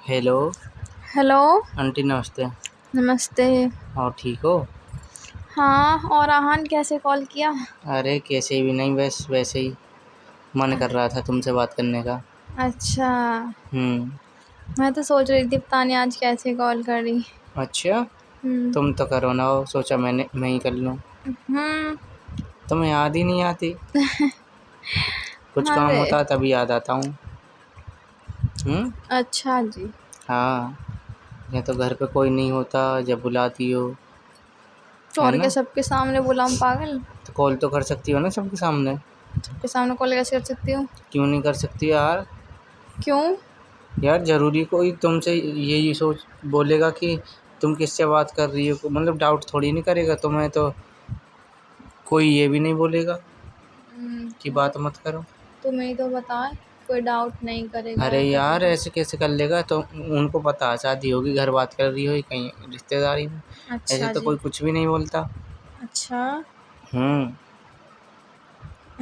Hello. Hello. Aunty नमस्ते। नमस्ते। और ठीक हो? हाँ, और आहान कैसे कॉल किया? अरे कैसे भी नहीं, बस वैसे ही मन कर रहा था तुमसे बात करने का। अच्छा। हम्म। मैं तो सोच रही थी पता नहीं आज कैसे कॉल करी। अच्छा, हम्म। तुम तो करो ना, हो सोचा मैं ही कर लूँ। हम्म। तुम्हें याद ही नहीं आती। कुछ काम अरे होता है तभी याद आता हूँ। हम्म। अच्छा जी। हाँ, या तो घर पे कोई नहीं होता जब बुलाती हो, तो है और क्या ना? सबके सामने बुलाऊं, पागल? तो कॉल तो कर सकती हो ना सबके सामने। सबके सामने कॉल कैसे कर सकती हूँ? क्यों नहीं कर सकती यार? क्यों? यार ज़रूरी कोई तुमसे यही सोच बोलेगा कि तुम किससे बात कर रही हो, मतलब डाउट थोड़ी नहीं करेगा तुम्हें तो। कोई ये भी नहीं बोलेगा कि बात मत करो। तुम्हें ही तो बताए कोई डाउट नहीं करेगा अरे या यार करेगा। ऐसे कैसे कर लेगा? तो उनको पता है शादी होगी, घर बात कर रही हो कहीं रिश्तेदारी में। ऐसे अच्छा तो जी। कोई कुछ भी नहीं बोलता। अच्छा, हम्म।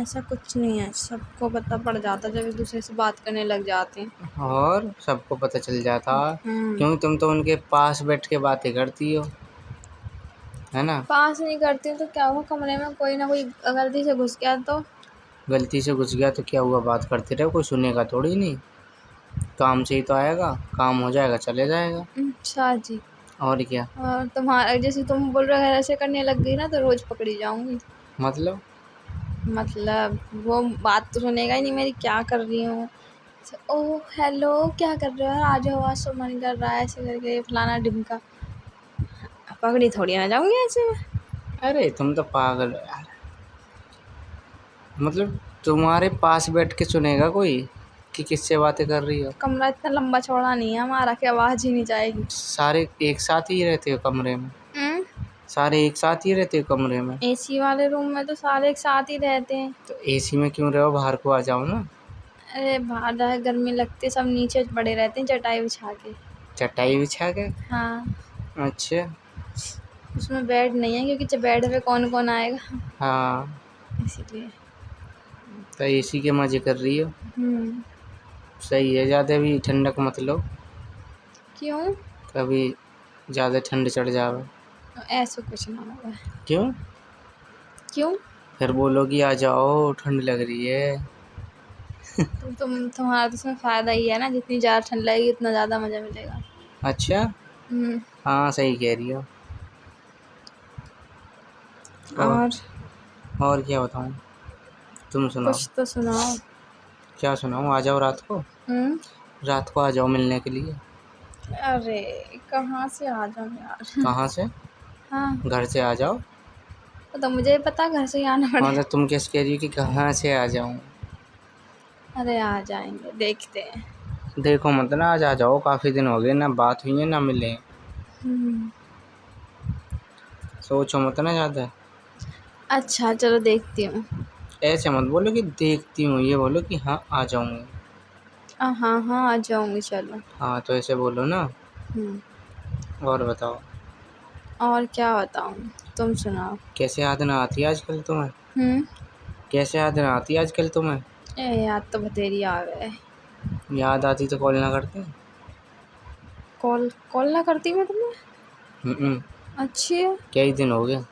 ऐसा कुछ नहीं है, सबको पता पड़ जाता जब एक दूसरे से बात करने लग जाते हैं। और सबको पता चल जाता। हम्म। क्यों, तुम तो उनके पास बैठ के बातें करती हो, है ना? पास नहीं करती हूँ तो क्या हुआ, कमरे में कोई ना कोई गलती से घुस गया तो? गलती से घुस गया तो क्या हुआ, बात करते रहो, कोई सुनेगा थोड़ी नहीं। काम से ही तो आएगा, काम हो जाएगा चले जाएगा। अच्छा जी। और क्या? और तुम्हारा जैसे तुम बोल रहे हो ऐसे करने लग गई ना तो रोज पकड़ी जाऊंगी। मतलब? मतलब वो बात तो सुनेगा ही नहीं मेरी, क्या कर रही हूँ। ओह हेलो, क्या कर रहे हो यार, आ जाओ, आज तो मन कर रहा है ऐसे करके फलाना ढिमका। पकड़ी थोड़ी ना जाऊंगी ऐसे में। अरे तुम तो पागल हो यार। मतलब तुम्हारे पास बैठ के सुनेगा कोई कि किससे बातें कर रही हो? कमरा इतना लंबा चौड़ा नहीं है हमारा कि आवाज ही नहीं जाएगी। सारे एक साथ ही रहते हो कमरे में? सारे एक साथ ही रहते हो कमरे में? एसी वाले रूम में तो सारे एक साथ ही रहते हैं। तो एसी में क्यों रहो, बाहर को आ जाओ ना। अरे बाहर रहा गर्मी लगती है, सब नीचे पड़े रहते हैं चटाई बिछा के। चटाई बिछा के? हाँ। अच्छा। उसमें बेड नहीं है क्योंकि बेड पे कौन कौन आएगा, हाँ, इसीलिए। तो एसी के मजे कर रही हो। हम्म। सही है, ज़्यादा भी ठंडक मत लो, क्यों? कभी ज़्यादा ठंड चढ़ जावे। ऐसा कुछ ना होगा। क्यों? क्यों? फिर बोलोगी आ जाओ ठंड लग रही है। तुम्हारा तो इसमें फ़ायदा ही है ना, जितनी ज़्यादा ठंड लगेगी उतना ज़्यादा मज़ा मिलेगा। अच्छा। हम्म। हाँ सही कह रही हो। और और और क्या बताऊँ, तुम सुनाओ। कुछ तो सुनाओ। क्या सुनाऊँ, आ जाओ रात को। हम्म। रात को आ जाओ मिलने के लिए। अरे कहाँ से आ जाऊँ यार। कहाँ से? हाँ, घर से आ जाओ। तो मुझे पता घर से ही आना मतलब पड़ेगा। तुम कैसे कह रही हो कि कहाँ से आ जाऊँ? अरे आ जाएंगे, देखते हैं। देखो मत ना, आज आ जाओ, काफ़ी दिन हो गए ना बात हुई है ना मिले। हम्म। सोचो मत ना ज़्यादा। अच्छा चलो देखती हूँ। ऐसे मत बोलो कि देखती हूँ, ये बोलो कि हाँ आ जाऊँगी। हाँ हाँ आ जाऊँगी चलो। हाँ तो ऐसे बोलो ना। हम्म। और बताओ। और क्या बताऊँ, तुम सुनाओ। कैसे याद ना आती आजकल तुम्हें? हम्म। कैसे याद ना आती आजकल तुम्हें? ए याद तो बतेरी आ गए। याद आती तो कॉल ना करते। कॉल कॉल ना करती मैं तुम्हें? हम्म। अच्छी है। कई दिन हो गए।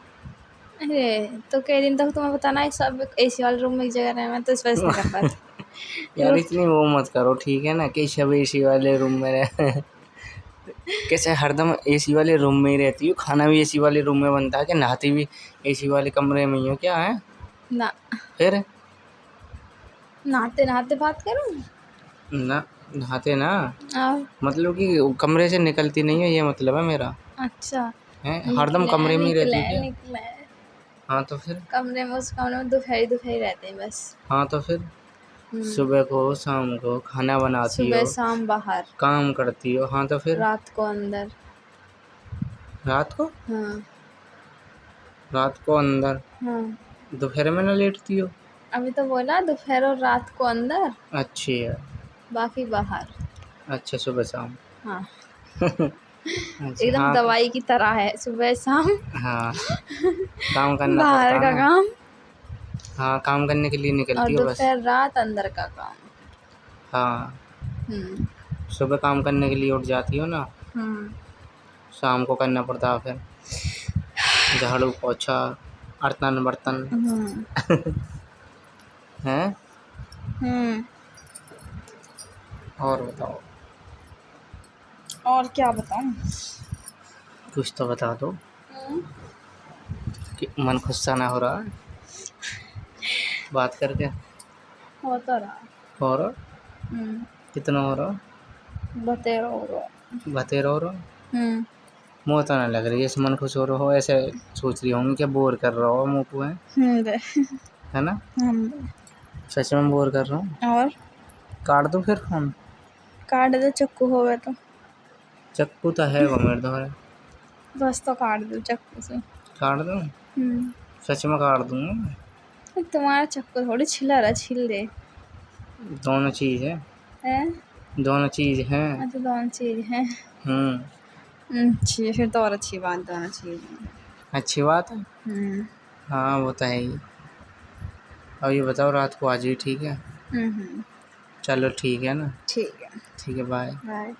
अरे तो कई दिन तक तुम्हें बताना है, सब एसी वाले रूम में एक जगह रहे, मैं तो इस वजह से नहीं कर पाती। यार रोट इतनी वो मत करो ठीक है ना, कि सब एसी वाले रूम में रह कैसे हरदम एसी वाले रूम में ही रहती हो? खाना भी एसी वाले रूम में बनता है क्या? नहाती भी एसी वाले कमरे में ही हो क्या है? ना, फिर? नहाते नहाते बात करूँ? ना, नहाते ना, और मतलब कि कमरे से निकलती नहीं है, ये मतलब है मेरा। अच्छा। है हरदम निकले कमरे में ही रहती निकले हो क्या? निकले। हाँ तो फिर? कमरे में, उस कमरे में दोपहर दोपहर रहते हैं बस। हाँ तो फिर हम्म। सुबह को शाम को खाना बनाती सुबह हो, शाम बाहर, काम करती हो, हाँ तो फिर? रात को अंदर। रात को? हाँ। रात को अंदर? हाँ, दोपहर में ना लेटती हो? अभी तो बोला दोपहर और रात को अंदर, अच्छी है। बाकी बाहर। अच्छा, सुबह शाम। हाँ, अच्छा एकदम हाँ तो। दवाई की तरह है, सुबह शाम हाँ, काम करना पड़ता बाहर है का ना। काम हाँ, काम करने के लिए और निकलती हो बस। दोपहर रात अंदर का काम। हाँ, हम्म। सुबह काम करने के लिए उठ जाती हो ना, शाम को करना पड़ता है फिर झाड़ू पोछा बर्तन बर्तन हैं। और बताओ, और क्या बताऊं। कुछ तो बता दो कि मन खुश सा ना हो रहा है बात करके। हो तो रहा। और कितना हो रहा? बतेरो हो बतेरो हो रहा। मुँह तो ना लग रही है ऐसे मन खुश हो रहा हो, ऐसे सोच रही होंगी क्या बोर कर रहा हो मुँह को है ना। सच में बोर कर रहा हूँ। और काट दूँ फिर फोन? काट दे, चक्कू होवे तो। चक्कू तो है वो मेरे तुम्हारे। बस तो काट दो चक्कू से। काट दूँ? सच में काट दूँगा। तुम्हारा चक्कू थोड़ी छिला रहा, छिल दे। दोनों चीज़ है। दोनों चीज़ है। अच्छा दोनों चीज है। अच्छी, फिर तो और अच्छी बात, दोनों चीज है। अच्छी बात है। हाँ वो तो है ही। अब ये बताओ रात को आज भी ठीक है? चलो ठीक है ना। ठीक है। ठीक है, बाय। बाय।